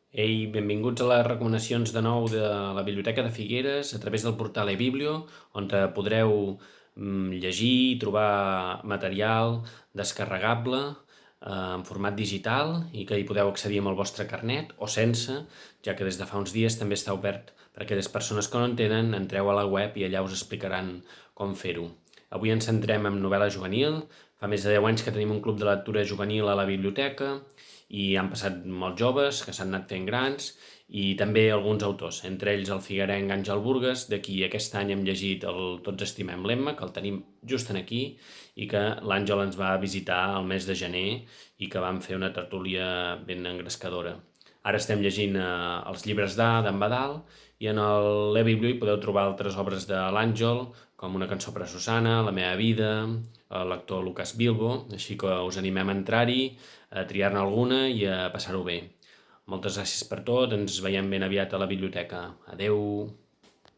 Ei, benvinguts a les recomanacions de nou de la Biblioteca de Figueres a través del portal eBiblio, on podreu llegir i trobar material descarregable en format digital i que hi podeu accedir amb el vostre carnet o sense, ja que des de fa uns dies també està obert per a aquelles persones que no en tenen. Entreu a la web i allà us explicaran com fer-ho. Avui ens centrem en novel·la juvenil. Fa més de 10 anys que tenim un club de lectura juvenil a la biblioteca i han passat molts joves que s'han anat fent grans i també alguns autors, entre ells el figuerenc Àngel Burgues, de qui aquest any hem llegit el Tots estimem l'Emma, que el tenim just aquí, i que l'Àngel ens va visitar al mes de gener i que vam fer una tertúlia ben engrescadora. Ara estem llegint els llibres d'en Badal i en l'e-biblio hi podeu trobar altres obres de l'Àngel, com Una cançó per a Susana, La meva vida, el lector Lucas Bilbo, així que us animem a entrar-hi, a triar-ne alguna i a passar-ho bé. Moltes gràcies per tot, ens veiem ben aviat a la biblioteca. Adeu!